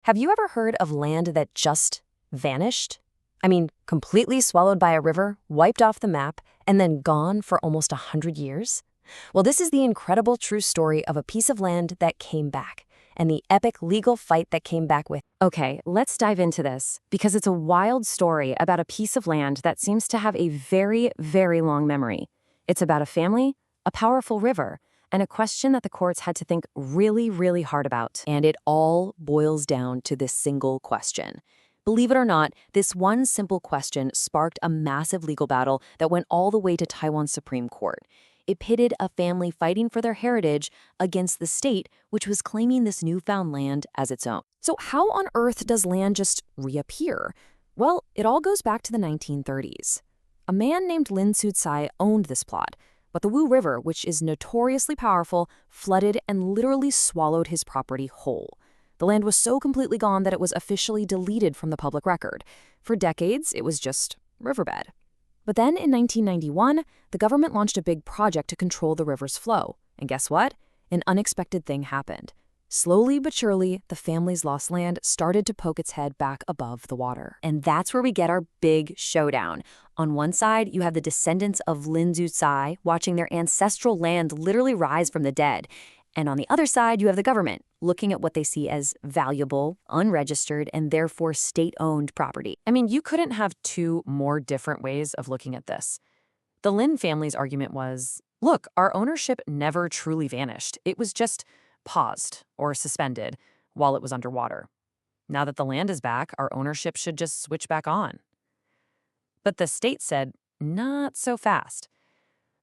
Have you ever heard of land that just vanished? I mean, completely swallowed by a river, wiped off the map, and then gone for almost 100 years? Well, this is the incredible true story of a piece of land that came back, and the epic legal fight that came back with. Okay, let's dive into this, because it's a wild story about a piece of land that seems to have a very, very long memory. It's about a family, a powerful river, and a question that the courts had to think really, really hard about. And it all boils down to this single question. Believe it or not, this one simple question sparked a massive legal battle that went all the way to Taiwan's Supreme Court. It pitted a family fighting for their heritage against the state, which was claiming this newfound land as its own. So how on earth does land just reappear? Well, it all goes back to the 1930s. A man named Lin Sucai owned this plot, but the Wu River, which is notoriously powerful, flooded and literally swallowed his property whole. The land was so completely gone that it was officially deleted from the public record. For decades, it was just riverbed. But then in 1991, the government launched a big project to control the river's flow. And guess what? An unexpected thing happened. Slowly but surely, the family's lost land started to poke its head back above the water. And that's where we get our big showdown. On one side, you have the descendants of Lin Sucai watching their ancestral land literally rise from the dead. And on the other side, you have the government looking at what they see as valuable, unregistered, and therefore state-owned property. I mean, you couldn't have two more different ways of looking at this. The Lin family's argument was, look, our ownership never truly vanished. It was just paused or suspended while it was underwater. Now that the land is back, our ownership should just switch back on. But the state said, not so fast.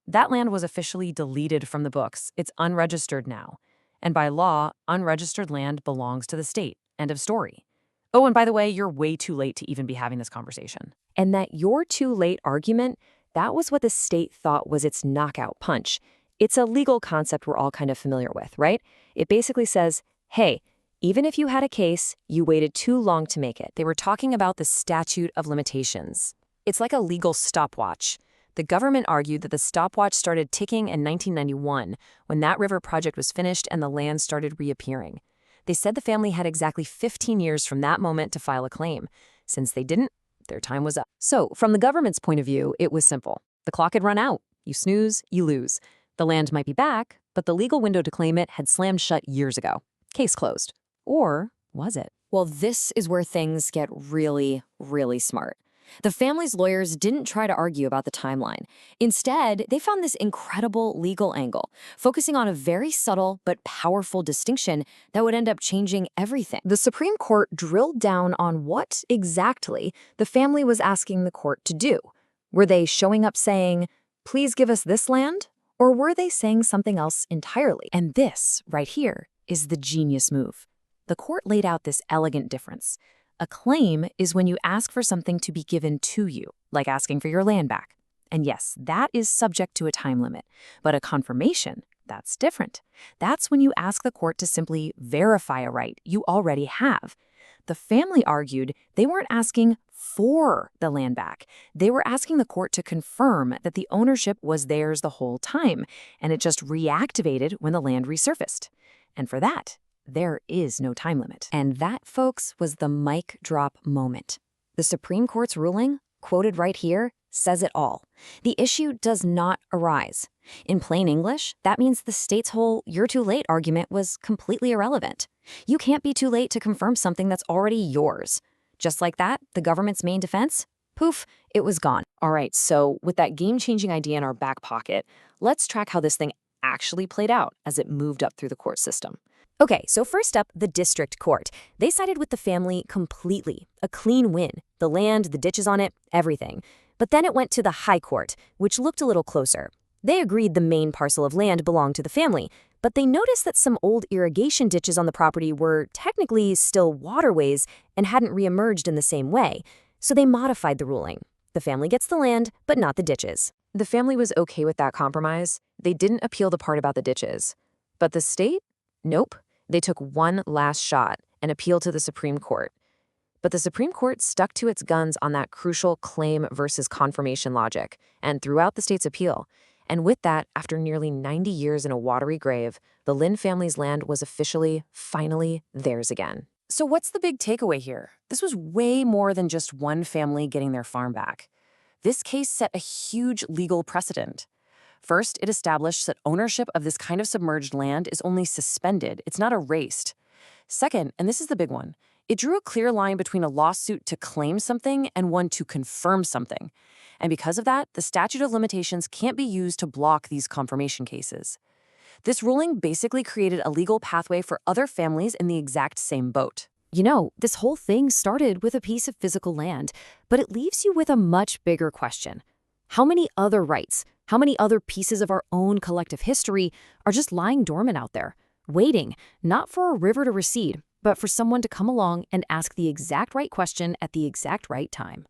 That land was officially deleted from the books. It's unregistered now. And by law, unregistered land belongs to the state. End of story. Oh, and by the way, you're way too late to even be having this conversation. And that "you're too late" argument, that was what the state thought was its knockout punch. It's a legal concept we're all kind of familiar with, right? It basically says, hey, even if you had a case, you waited too long to make it. They were talking about the statute of limitations. It's like a legal stopwatch. The government argued that the stopwatch started ticking in 1991 when that river project was finished and the land started reappearing. They said the family had exactly 15 years from that moment to file a claim. Since they didn't, their time was up. So, from the government's point of view, it was simple. The clock had run out. You snooze, you lose. The land might be back, but the legal window to claim it had slammed shut years ago. Case closed. Or was it? Well, this is where things get really, really smart. The family's lawyers didn't try to argue about the timeline. Instead, they found this incredible legal angle, focusing on a very subtle but powerful distinction that would end up changing everything. The Supreme Court drilled down on what exactly the family was asking the court to do. Were they showing up saying, please give us this land? Or were they saying something else entirely? And this, right here, is the genius move. The court laid out this elegant difference. A claim is when you ask for something to be given to you, like asking for your land back. And yes, that is subject to a time limit. But a confirmation, that's different. That's when you ask the court to simply verify a right you already have. The family argued they weren't asking for the land back. They were asking the court to confirm that the ownership was theirs the whole time, and it just reactivated when the land resurfaced. And for that, there is no time limit. And that, folks, was the mic drop moment. The Supreme Court's ruling, quoted right here, says it all. The issue does not arise. In plain English, that means the state's whole "you're too late" argument was completely irrelevant. You can't be too late to confirm something that's already yours. Just like that, the government's main defense, poof, it was gone. All right, so with that game-changing idea in our back pocket, let's track how this thing actually played out as it moved up through the court system. Okay, so first up, the district court. They sided with the family completely. A clean win. The land, the ditches on it, everything. But then it went to the high court, which looked a little closer. They agreed the main parcel of land belonged to the family, but they noticed that some old irrigation ditches on the property were technically still waterways and hadn't reemerged in the same way. So they modified the ruling. The family gets the land, but not the ditches. The family was okay with that compromise. They didn't appeal the part about the ditches. But the state? Nope. They took one last shot and appealed to the Supreme Court. But the Supreme Court stuck to its guns on that crucial claim versus confirmation logic, and throughout the state's appeal. And with that, after nearly 90 years in a watery grave, the Lin family's land was officially, finally, theirs again. So what's the big takeaway here? This was way more than just one family getting their farm back. This case set a huge legal precedent. First, it established that ownership of this kind of submerged land is only suspended, it's not erased. Second, and this is the big one, it drew a clear line between a lawsuit to claim something and one to confirm something. And because of that, the statute of limitations can't be used to block these confirmation cases. This ruling basically created a legal pathway for other families in the exact same boat. This whole thing started with a piece of physical land, but it leaves you with a much bigger question. How many other rights, how many other pieces of our own collective history are just lying dormant out there, waiting, not for a river to recede, but for someone to come along and ask the exact right question at the exact right time?